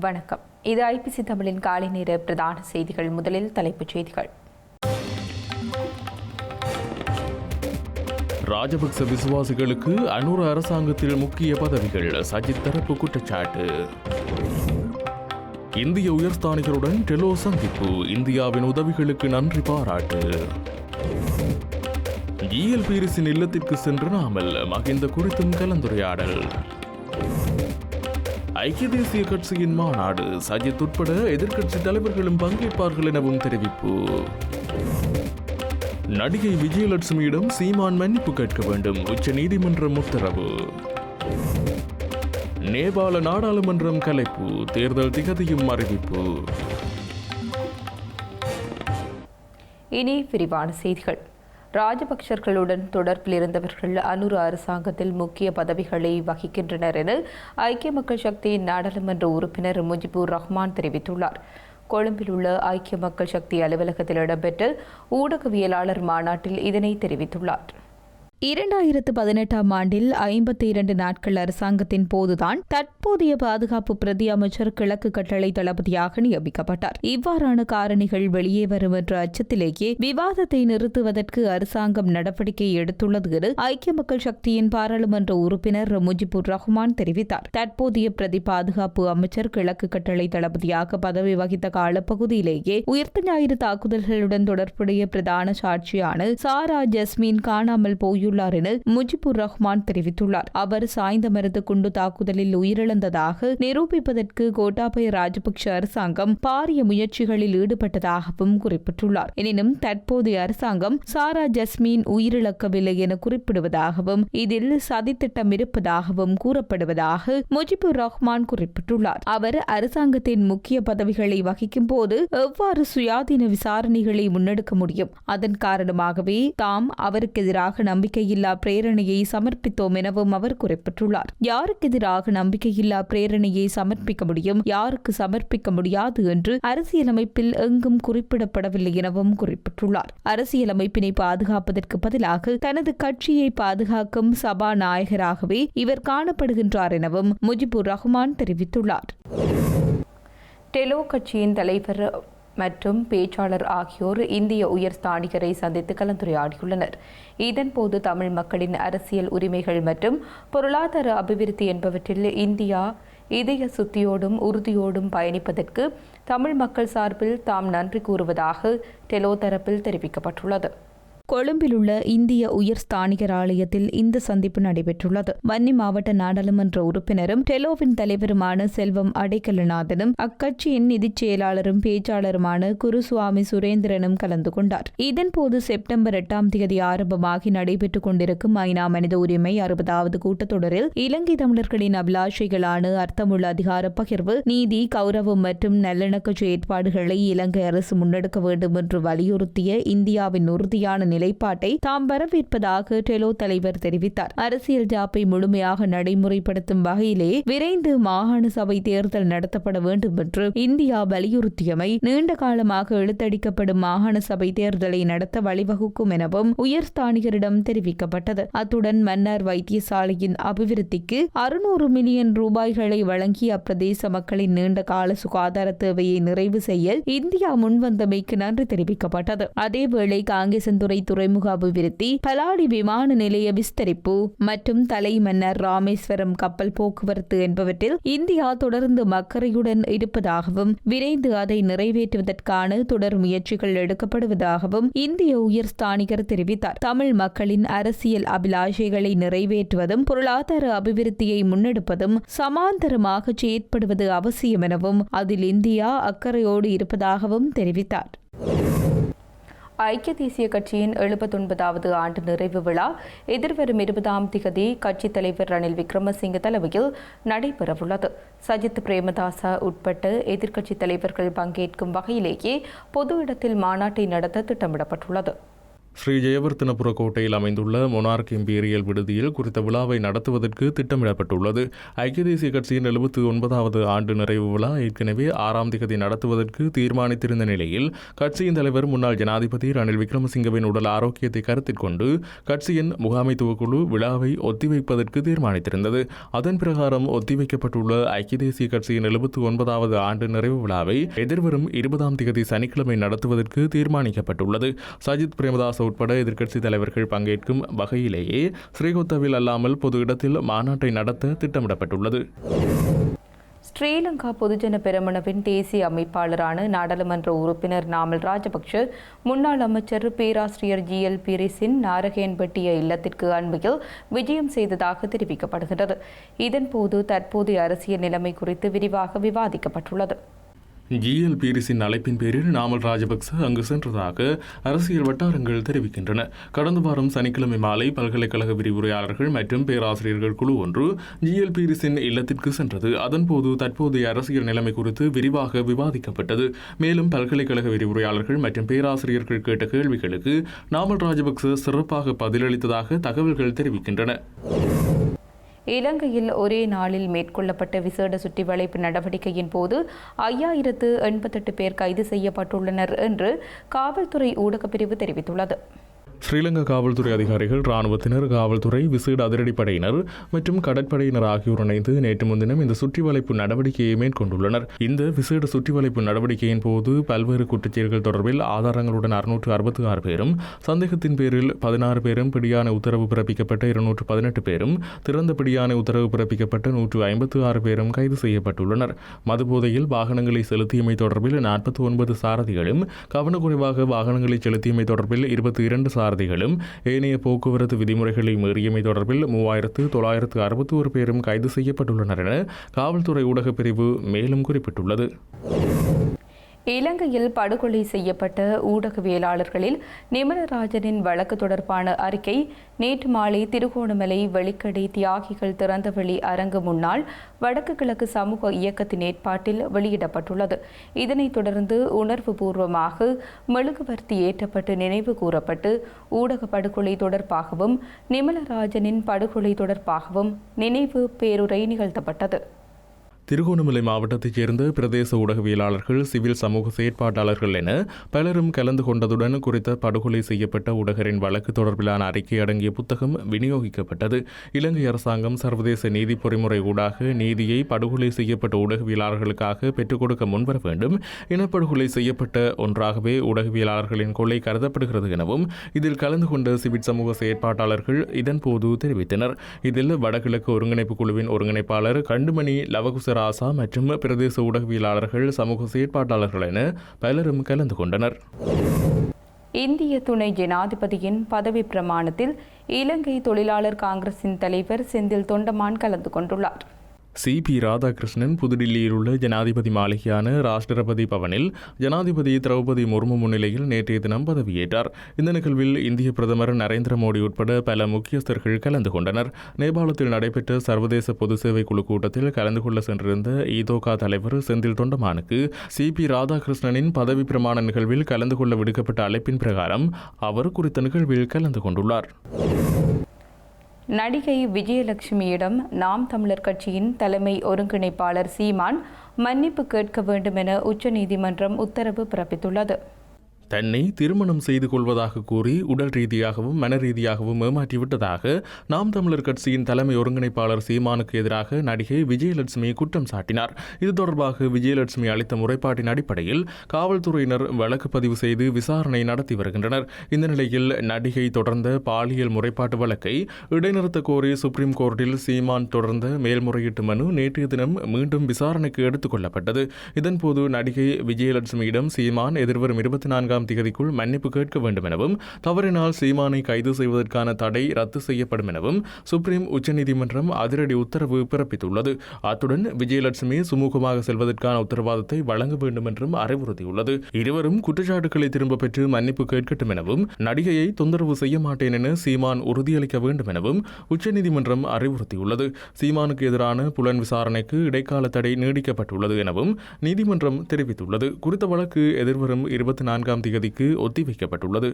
வணக்கம். இது ஐபிசி தமிழின் காலை நேர பிரதான செய்திகள். முதலில் தலைப்புச் செய்திகள். ராஜபக்ச விசுவாசிகளுக்கு அனுர அரசாங்கத்தில் முக்கிய பதவிகள், சஜித் தரப்பு குற்றச்சாட்டு. இந்திய உயர்ஸ்தானிகருடன் டெலோ சந்திப்பு, இந்தியாவின் உதவிகளுக்கு நன்றி பாராட்டு. ஜிஎல் பீரிஸின் இல்லத்திற்கு சென்று நாமல் மகிந்த குறித்தும் கலந்துரையாடல். ஐக்கிய தேசிய கட்சியின் மாநாடு, சஜித் உட்பட எதிர்க்கட்சி தலைவர்களும் பங்கேற்பார்கள் எனவும் தெரிவிப்பு. நடிகை விஜயலட்சுமியிடம் சீமான் மன்னிப்பு கேட்க வேண்டும், உச்ச நீதிமன்றம் உத்தரவு. நேபாள நாடாளுமன்றம் கலைப்பு, தேர்தல் திகதியும் அறிவிப்பு. இனி விரிவான செய்திகள். ராஜபக்சர்களுடன் தொடர்பில் இருந்தவர்கள் அனுர அரசாங்கத்தில் முக்கிய பதவிகளை வகிக்கின்றனர் என ஐக்கிய மக்கள் சக்தியின் நாடாளுமன்ற உறுப்பினர் முஜிபுர் ரஹ்மான் தெரிவித்துள்ளார். கொழும்பில் உள்ள ஐக்கிய மக்கள் சக்தி அலுவலகத்தில் இடம்பெற்ற ஊடகவியலாளர் மாநாட்டில் இதனை தெரிவித்துள்ளார். 2018 ஆண்டில் 52 நாட்கள் அரசாங்கத்தின் போதுதான் தற்போதைய பாதுகாப்பு பிரதி அமைச்சர் கிழக்கு கட்டளை தளபதியாக நியமிக்கப்பட்டார். இவ்வாறான காரணிகள் வெளியே வரும் என்ற அச்சத்திலேயே விவாதத்தை நிறுத்துவதற்கு அரசாங்கம் நடவடிக்கை எடுத்துள்ளது என ஐக்கிய மக்கள் சக்தியின் பாராளுமன்ற உறுப்பினர் முஜிபுர் ரஹ்மான் தெரிவித்தார். தற்போதைய பிரதி பாதுகாப்பு அமைச்சர் கிழக்கு கட்டளை தளபதியாக பதவி வகித்த காலப்பகுதியிலேயே உயிர்த்த ஞாயிறு தாக்குதல்களுடன் தொடர்புடைய பிரதான சாட்சியான சாரா ஜஸ்மின் காணாமல் போயுள்ளார் என முஜிபுர் ரஹ்மான் தெரிவித்துள்ளார். அவர் சாய்ந்தமருது குண்டு தாக்குதலில் உயிரிழந்ததாக நிரூபிப்பதற்கு கோட்டாபய ராஜபக்ஷ அரசாங்கம் பாரிய முயற்சிகளில் ஈடுபட்டதாகவும் குறிப்பிட்டுள்ளார். எனினும் தற்போதைய அரசாங்கம் சாரா ஜஸ்மின் உயிரிழக்கவில்லை என குறிப்பிடுவதாகவும் இதில் சதித்திட்டம் இருப்பதாகவும் கூறப்படுவதாக முஜிபுர் ரஹ்மான் குறிப்பிட்டுள்ளார். அவர் அரசாங்கத்தின் முக்கிய பதவிகளை வகிக்கும் போது எவ்வாறு சுயாதீன விசாரணைகளை முன்னெடுக்க முடியும்? அதன் காரணமாகவே தாம் அவருக்கு எதிராக நம்பிக்கையில்லா பிரேரணையை சமர்ப்பித்தோம் எனவும் அவர் குறிப்பிட்டுள்ளார். யாருக்கு எதிராக நம்பிக்கையில்லா பிரேரணையை சமர்ப்பிக்க முடியும், யாருக்கு சமர்ப்பிக்க முடியாது என்று அரசியலமைப்பில் எங்கும் குறிப்பிடப்படவில்லை எனவும் குறிப்பிட்டுள்ளார். அரசியலமைப்பினை பாதுகாப்பதற்கு பதிலாக தனது கட்சியை பாதுகாக்கும் சபாநாயகராகவே இவர் காணப்படுகின்றார் எனவும் முஜிபுர் ரஹ்மான் தெரிவித்துள்ளார். டெலோ கட்சியின் தலைவர் மற்றும் பேச்சாளர் ஆகியோர் இந்திய உயர்ஸ்தானிகரை சந்தித்து கலந்துரையாடியுள்ளனர். இதன்போது தமிழ் மக்களின் அரசியல் உரிமைகள் மற்றும் பொருளாதார அபிவிருத்தி என்பவற்றில் இந்தியா இதய சுத்தியோடும் உறுதியோடும் பயணிப்பதற்கு தமிழ் மக்கள் சார்பில் தாம் நன்றி கூறுவதாக டெலோ தரப்பில் தெரிவிக்கப்பட்டுள்ளது. கொழும்பில் உள்ள இந்திய உயர்ஸ்தானிகர் ஆலயத்தில் இந்த சந்திப்பு நடைபெற்றுள்ளது. வன்னி மாவட்ட நாடாளுமன்ற உறுப்பினரும் டெலோவின் தலைவருமான செல்வம் அடைக்கலநாதனும் அக்கட்சியின் நிதிச் செயலாளரும் பேச்சாளருமான குருசுவாமி சுரேந்திரனும் கலந்து கொண்டார். இதன்போது செப்டம்பர் 8 ஆரம்பமாகி நடைபெற்றுக் கொண்டிருக்கும் ஐநா மனித உரிமை 60வது கூட்டத்தொடரில் இலங்கை தமிழர்களின் அபிலாஷைகளான அர்த்தமுள்ள அதிகார பகிர்வு, நீதி, கௌரவம் மற்றும் நல்லிணக்க செயற்பாடுகளை இலங்கை அரசு முன்னெடுக்க வேண்டும் என்று வலியுறுத்திய இந்தியாவின் உறுதியான நிலைப்பாட்டை தாம் வரவேற்பதாக டெலோ தலைவர் தெரிவித்தார். அரசியல் ஜாப்பை முழுமையாக நடைமுறைப்படுத்தும் வகையிலே விரைந்து மாகாண சபை தேர்தல் நடத்தப்பட வேண்டும் என்று இந்தியா வலியுறுத்தியமை நீண்ட காலமாக இழுத்தடிக்கப்படும் மாகாண சபை தேர்தலை நடத்த வழிவகுக்கும் எனவும் உயர்ஸ்தானிகரிடம் தெரிவிக்கப்பட்டது. அத்துடன் மன்னார் வைத்தியசாலையின் அபிவிருத்திக்கு 600 மில்லியன் ரூபாய்களை வழங்கி அப்பிரதேச மக்களின் நீண்ட கால சுகாதார தேவையை நிறைவு செய்ய இந்தியா முன்வந்தமைக்கு நன்றி தெரிவிக்கப்பட்டது. அதேவேளை காங்கேசன்துறை துறைமுக அபிவிருத்தி, பலாடி விமான நிலைய விஸ்தரிப்பு மற்றும் தலைமன்னர் ராமேஸ்வரம் கப்பல் போக்குவரத்து என்பவற்றில் இந்தியா தொடர்ந்து அக்கறையுடன் இருப்பதாகவும் விரைந்து அதை நிறைவேற்றுவதற்கான தொடர் முயற்சிகள் எடுக்கப்படுவதாகவும் இந்திய உயர்ஸ்தானிகர் தெரிவித்தார். தமிழ் மக்களின் அரசியல் அபிலாஷைகளை நிறைவேற்றுவதும் பொருளாதார அபிவிருத்தியை முன்னெடுப்பதும் சமாந்தரமாக செயற்படுவது அவசியம் எனவும் அதில் இந்தியா அக்கறையோடு இருப்பதாகவும் தெரிவித்தார். ஐக்கிய தேசிய கட்சியின் 79வது ஆண்டு நிறைவு விழா எதிர்வரும் 20ஆம் திகதி கட்சித் தலைவர் ரணில் விக்ரமசிங்க தலைமையில் நடைபெறவுள்ளது. சஜித் பிரேமதாச உட்பட்ட எதிர்க்கட்சித் தலைவர்கள் பங்கேற்கும் வகையிலேயே பொது இடத்தில் மாநாட்டை நடத்த திட்டமிடப்பட்டுள்ளது. ஸ்ரீ ஜெயவர்த்தனபுர கோட்டையில் அமைந்துள்ள மொனார்க் இம்பீரியல் விடுதியில் குறித்த விழாவை நடத்துவதற்கு திட்டமிடப்பட்டுள்ளது. ஐக்கிய தேசிய கட்சியின் 79வது ஆண்டு நிறைவு விழா ஏற்கனவே 6ஆம் தேதி நடத்துவதற்கு தீர்மானித்திருந்த நிலையில் கட்சியின் தலைவர் முன்னாள் ஜனாதிபதி ரணில் விக்ரமசிங்கவின் உடல் ஆரோக்கியத்தை கருத்தில் கொண்டு கட்சியின் முகாமைத்துவ குழு விழாவை ஒத்திவைப்பதற்கு தீர்மானித்திருந்தது. அதன் பிரகாரம் ஒத்திவைக்கப்பட்டுள்ள ஐக்கிய தேசிய கட்சியின் 79வது ஆண்டு நிறைவு விழாவை எதிர்வரும் 20ஆம் தேதி சனிக்கிழமை நடத்துவதற்கு தீர்மானிக்கப்பட்டுள்ளது. சஜித் பிரேமதாஸ் உட்பட எதிர்க்கட்சி தலைவர்கள் பங்கேற்கும் வகையிலேயே ஸ்ரீகொத்தவில் அல்லாமல் பொது இடத்தில் மாநாட்டை நடத்த திட்டமிடப்பட்டுள்ளது. ஸ்ரீலங்கா பொதுஜன பெரமுனவின் தேசிய அமைப்பாளரான நாடாளுமன்ற உறுப்பினர் நாமல் ராஜபக்ஷ முன்னாள் அமைச்சர் பேராசிரியர் ஜிஎல் பீரிஸின் நாரகேன்பட்டிய இல்லத்திற்கு அண்மையில் விஜயம் செய்ததாக தெரிவிக்கப்படுகிறது. இதன்போது தற்போதைய அரசியல் நிலைமை குறித்து விரிவாக விவாதிக்கப்பட்டுள்ளது. ஜிஎல் பீரிஸின் அழைப்பின் பேரில் நாமல் ராஜபக்ச அங்கு சென்றதாக அரசியல் வட்டாரங்கள் தெரிவிக்கின்றன. கடந்த வாரம் சனிக்கிழமை மாலை பல்கலைக்கழக விரிவுரையாளர்கள் மற்றும் பேராசிரியர்கள் குழு ஒன்று ஜிஎல் பீரிஸின் இல்லத்திற்கு சென்றது. அதன்போது தற்போதைய அரசியல் நிலைமை குறித்து விரிவாக விவாதிக்கப்பட்டது. மேலும் பல்கலைக்கழக விரிவுரையாளர்கள் மற்றும் பேராசிரியர்கள் கேட்ட கேள்விகளுக்கு நாமல் ராஜபக்ச சிறப்பாக பதிலளித்ததாக தகவல்கள் தெரிவிக்கின்றன. இலங்கையில் ஒரே நாளில் மேற்கொள்ளப்பட்ட விசேட சுற்றிவளைப்பு நடவடிக்கையின் போது 5088 பேர் கைது செய்யப்பட்டுள்ளனர் என்று காவல்துறை ஊடகப் பிரிவு தெரிவித்துள்ளது. ஸ்ரீலங்கா காவல்துறை அதிகாரிகள், இராணுவத்தினர், காவல்துறை, விசேட அதிரடிப்படையினர் மற்றும் கடற்படையினர் ஆகியோர் இணைந்து நேற்று முன்தினம் இந்த சுற்றிவளைப்பு நடவடிக்கையை மேற்கொண்டுள்ளனர். இந்த விசேட சுற்றிவளைப்பு நடவடிக்கையின் போது பல்வேறு குற்றச்செயல்கள் தொடர்பில் ஆதாரங்களுடன் 666 பேரும், சந்தேகத்தின் பேரில் 16 பேரும், பிடியான உத்தரவு பிறப்பிக்கப்பட்ட 218 பேரும், திறந்த பிடியான உத்தரவு பிறப்பிக்கப்பட்ட 156 பேரும் கைது செய்யப்பட்டுள்ளனர். மதுபோதையில் வாகனங்களை செலுத்தியமை தொடர்பில் 49 சாரதிகளும், கவனக்குறைவாக வாகனங்களை செலுத்தியமை தொடர்பில் 22 சாரதிகளும், ஏனைய போக்குவரத்து விதிமுறைகளை மீறியமை தொடர்பில் 3961 பேரும் கைது செய்யப்பட்டுள்ளனர் என காவல்துறை ஊடகப் பிரிவு மேலும் குறிப்பிட்டுள்ளது. இலங்கையில் படுகொலை செய்யப்பட்ட ஊடகவியலாளர்களில் நிமலராஜனின் வழக்கு தொடர்பான அறிக்கை நேற்று மாலை திருகோணமலை வெலிக்கடை தியாகிகள் திறந்தவெளி அரங்கு முன்னாள் வடக்கு கிழக்கு சமூக இயக்கத்தின் ஏற்பாட்டில் வெளியிடப்பட்டுள்ளது. இதனைத் தொடர்ந்து உணர்வு பூர்வமாக மெழுகுவர்த்தி ஏற்றப்பட்டு நினைவு கூறப்பட்டு ஊடக படுகொலை தொடர்பாகவும் நிமலராஜனின் படுகொலை தொடர்பாகவும் நினைவு பேருரை நிகழ்த்தப்பட்டது. திருகோணமலை மாவட்டத்தைச் சேர்ந்த பிரதேச ஊடகவியலாளர்கள், சிவில் சமூக செயற்பாட்டாளர்கள் என பலரும் கலந்து கொண்டதுடன் குறித்த படுகொலை செய்யப்பட்ட ஊடகரின் வழக்கு தொடர்பிலான அறிக்கை அடங்கிய புத்தகம் விநியோகிக்கப்பட்டது. இலங்கை அரசாங்கம் சர்வதேச நீதி பொறிமுறை ஊடாக நீதியை படுகொலை செய்யப்பட்ட ஊடகவியலாளர்களுக்காக பெற்றுக் கொடுக்க முன்வர வேண்டும். இனப்படுகொலை செய்யப்பட்ட ஒன்றாகவே ஊடகவியலாளர்களின் கொலை கருதப்படுகிறது எனவும் இதில் கலந்து கொண்ட சிவில் சமூக செயற்பாட்டாளர்கள் இதன்போது தெரிவித்தனர். இதில் வடகிழக்கு ஒருங்கிணைப்பு குழுவின் ஒருங்கிணைப்பாளர் கண்டுமணி லவகுசர் ராசா மற்றும் பிரதேச ஊடகவியலாளர்கள், சமூக செயற்பாட்டாளர்கள் என பலரும் கலந்து கொண்டனர். இந்திய துணை ஜனாதிபதியின் பதவி பிரமாணத்தில் இலங்கை தொழிலாளர் காங்கிரசின் தலைவர் செந்தில் தொண்டமான் கலந்து கொண்டுள்ளார். சி.பி. ராதாகிருஷ்ணன் புதுடில்லியில் உள்ள ஜனாதிபதி மாளிகையான ராஷ்டிரபதி பவனில் ஜனாதிபதி திரௌபதி முர்மு முன்னிலையில் நேற்றைய தினம் பதவியேற்றார். இந்த நிகழ்வில் இந்திய பிரதமர் நரேந்திர மோடி உட்பட பல முக்கியஸ்தர்கள் கலந்து கொண்டனர். நேபாளத்தில் நடைபெற்ற சர்வதேச பொது சேவை குழு கூட்டத்தில் கலந்து கொள்ள சென்றிருந்த ஈதோகா தலைவர் செந்தில் தொண்டமானுக்கு சி.பி. ராதாகிருஷ்ணனின் பதவி பிரமாண நிகழ்வில் கலந்து கொள்ள விடுக்கப்பட்ட அழைப்பின் பிரகாரம் அவர் குறித்த நிகழ்வில் கலந்து கொண்டுள்ளார். நடிகை விஜயலட்சுமியிடம் நாம் தமிழர் கட்சியின் தலைமை ஒருங்கிணைப்பாளர் சீமான் மன்னிப்பு கேட்க வேண்டும் என உச்சநீதிமன்றம் உத்தரவு பிறப்பித்துள்ளது. தன்னை திருமணம் செய்து கொள்வதாக கூறி உடல் ரீதியாகவும் மன ரீதியாகவும் ஏமாற்றிவிட்டதாக நாம் தமிழர் கட்சியின் தலைமை ஒருங்கிணைப்பாளர் சீமானுக்கு எதிராக நடிகை விஜயலட்சுமி குற்றம் சாட்டினார். இது தொடர்பாக விஜயலட்சுமி அளித்த முறைப்பாட்டின் அடிப்படையில் காவல்துறையினர் வழக்கு பதிவு செய்து விசாரணை நடத்தி வருகின்றனர். இந்த நிலையில் நடிகை தொடர்ந்த பாலியல் முறைப்பாட்டு வழக்கை இடைநிறுத்த கோரி சுப்ரீம் கோர்ட்டில் சீமான் தொடர்ந்த மேல்முறையீட்டு மனு நேற்றைய தினம் மீண்டும் விசாரணைக்கு எடுத்துக் கொள்ளப்பட்டது. இதன்போது நடிகை விஜயலட்சுமியிடம் சீமான் எதிர்வரும் 24 தேதிக்குள் மன்னிப்பு கேட்க வேண்டும் எனவும் தவறினால் சீமானை கைது செய்வதற்கான தடை ரத்து செய்யப்படும் எனவும் சுப்ரீம் உச்சநீதிமன்றம் அதிரடி உத்தரவு பிறப்பித்துள்ளது. அத்துடன் விஜயலட்சுமி சுமூகமாக செல்வதற்கான உத்தரவாதத்தை வழங்க வேண்டும் என்றும் அறிவுறுத்தியுள்ளது. இருவரும் குற்றச்சாட்டுகளை திரும்ப பெற்று மன்னிப்பு கேட்கட்டும் எனவும் நடிகையை தொந்தரவு செய்ய மாட்டேன் என சீமான் உறுதியளிக்க வேண்டும் எனவும் உச்சநீதிமன்றம் அறிவுறுத்தியுள்ளது. சீமானுக்கு எதிரான புலன் விசாரணைக்கு இடைக்கால தடை நீடிக்கப்பட்டுள்ளது எனவும் நீதிமன்றம் தெரிவித்துள்ளது. குறித்த வழக்கு எதிர்வரும் 24 தேதிக்கு ஒத்திவைக்கப்பட்டுள்ளது.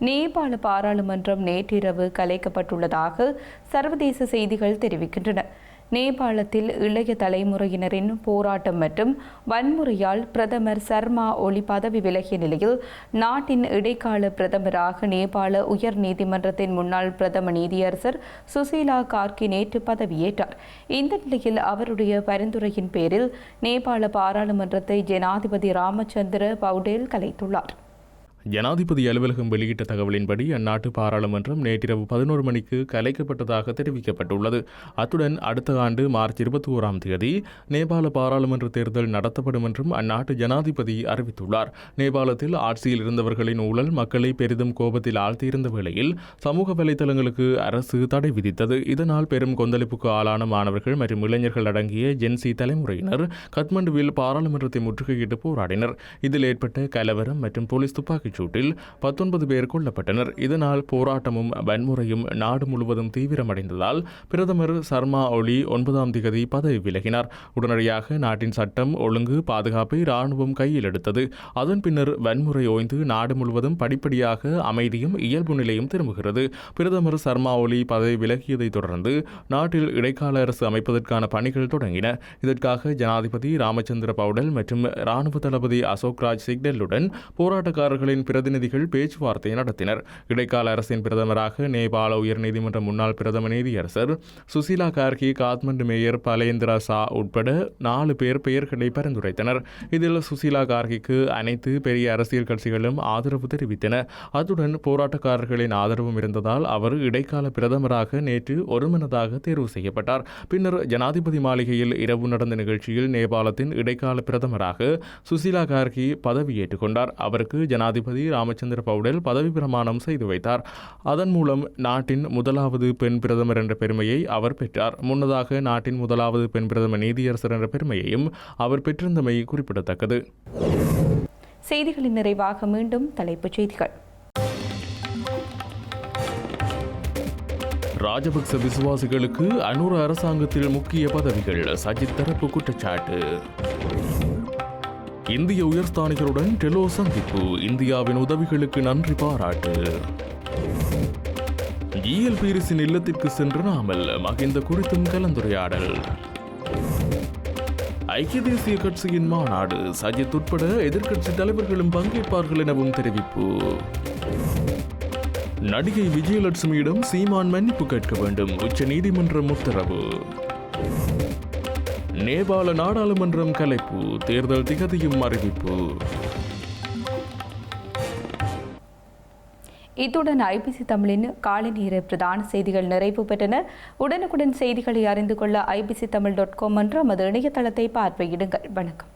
நேபாள பாராளுமன்றம் நேற்றிரவு கலைக்கப்பட்டுள்ளதாக சர்வதேச செய்திகள் தெரிவிக்கின்றன. நேபாளத்தில் இளைய தலைமுறையினரின் போராட்டம் மற்றும் வன்முறையால் பிரதமர் சர்மா ஒலி பதவி விலகிய நிலையில் நாட்டின் இடைக்கால பிரதமராக நேபாள உயர் நீதிமன்றத்தின் முன்னாள் பிரதம நீதியரசர் சுசீலா கார்கி நேற்று பதவியேற்றார். இந்த நிலையில் அவருடைய பரிந்துரையின் பேரில் நேபாள பாராளுமன்றத்தை ஜனாதிபதி ராமச்சந்திர பவுடேல் கலைத்துள்ளார். ஜனாதிபதி அலுவலகம் வெளியிட்ட தகவலின்படி அந்நாட்டு பாராளுமன்றம் நேற்றிரவு 11 மணிக்கு கலைக்கப்பட்டதாக தெரிவிக்கப்பட்டுள்ளது. அத்துடன் அடுத்த ஆண்டு மார்ச் 21ஆம் தேதி நேபாள பாராளுமன்ற தேர்தல் நடத்தப்படும் என்றும் அந்நாட்டு ஜனாதிபதி அறிவித்துள்ளார். நேபாளத்தில் ஆட்சியில் இருந்தவர்களின் ஊழல் மக்களை பெரிதும் கோபத்தில் ஆழ்த்தியிருந்த வேளையில் சமூக வலைதளங்களுக்கு அரசு தடை விதித்தது. இதனால் பெரும் கொந்தளிப்புக்கு ஆளான மாணவர்கள் மற்றும் இளைஞர்கள் அடங்கிய ஜென்சி தலைமுறையினர் கத்மண்டுவில் பாராளுமன்றத்தை முற்றுகையிட்டு போராடினர். இதில் ஏற்பட்ட கலவரம் மற்றும் போலீஸ் துப்பாக்கி சூட்டில் 19 பேர் கொல்லப்பட்டனர். இதனால் போராட்டமும் வன்முறையும் நாடு முழுவதும் தீவிரமடைந்ததால் பிரதமர் சர்மா ஒலி 9ஆம் தேதி பதவி விலகினார். உடனடியாக நாட்டின் சட்டம் ஒழுங்கு பாதுகாப்பை ராணுவம் கையில் எடுத்தது. அதன் பின்னர் வன்முறை ஓய்ந்து நாடு முழுவதும் படிப்படியாக அமைதியும் இயல்பு நிலையும் திரும்புகிறது. பிரதமர் சர்மா ஒலி பதவி விலகியதை தொடர்ந்து நாட்டில் இடைக்கால அரசு அமைப்பதற்கான பணிகள் தொடங்கின. இதற்காக ஜனாதிபதி ராமச்சந்திர பவுடல் மற்றும் ராணுவ தளபதி அசோக் ராஜ் சிக்டலுடன் போராட்டக்காரர்களின் பிரதிநிதிகள் பேச்சுவார்த்தை நடத்தினர். இடைக்கால அரசின் பிரதமராக நேபாள உயர்நீதிமன்ற முன்னாள் பிரதம நீதியரசர் சுசீலா கார்கி, காத்மண்டு மேயர் பலேந்திரா சா உட்பட 4 பேர் பெயர்களை பரிந்துரைத்தனர். இதில் சுசீலா கார்கிக்கு அனைத்து பெரிய அரசியல் கட்சிகளும் ஆதரவு தெரிவித்தன. அத்துடன் போராட்டக்காரர்களின் ஆதரவும் இருந்ததால் அவர் இடைக்கால பிரதமராக நேற்று ஒருமனதாக தேர்வு செய்யப்பட்டார். பின்னர் ஜனாதிபதி மாளிகையில் இரவு நடந்த நிகழ்ச்சியில் நேபாளத்தின் இடைக்கால பிரதமராக சுசீலா கார்கி பதவியேற்றுக் கொண்டார். அவருக்கு ஜனாதிபதி ராமச்சந்திர பவுடேல் பதவி பிரமாணம் செய்து வைத்தார். அதன் மூலம் நாட்டின் முதலாவது பெண் பிரதமர் என்ற பெருமையை அவர் பெற்றார். முன்னதாக நாட்டின் முதலாவது பெண் பிரதம நீதியரசர் என்ற பெருமையையும் அவர் பெற்றிருந்தமை குறிப்பிடத்தக்கது. செய்திகளின் நிறைவாக மீண்டும் தலைப்புச் செய்திகள். ராஜபக்ச விசுவாசிகளுக்கு அனுர அரசாங்கத்தில் முக்கிய பதவிகள், சஜித் தரப்பு குற்றச்சாட்டு. இந்திய உயர்ஸ்தானிகளுடன் டெலோ சந்திப்பு, இந்தியாவின் உதவிகளுக்கு நன்றி பாராட்டு. ஜிஎல் பீரிஸின் இல்லத்திற்கு சென்று நாமல் மகிந்த குறித்தும் கலந்துரையாடல். ஐக்கிய தேசிய கட்சியின் மாநாடு, சஜித் உட்பட எதிர்க்கட்சி தலைவர்களும் பங்கேற்பார்கள் எனவும் தெரிவிப்பு. நடிகை விஜயலட்சுமியிடம் சீமான் மன்னிப்பு கேட்க வேண்டும், உச்ச நீதிமன்றம் உத்தரவு. நேபாள நாடாளுமன்றம் கலைப்பு, தேர்தல் திகதியும் அறிவிப்பு. இத்துடன் ஐபிசி தமிழின் காலை நேர பிரதான செய்திகள் நிறைவு பெற்றன. உடனுக்குடன் செய்திகளை அறிந்து கொள்ள ibctamil.com என்ற நமது இணையதளத்தை பார்வையிடுங்கள். வணக்கம்.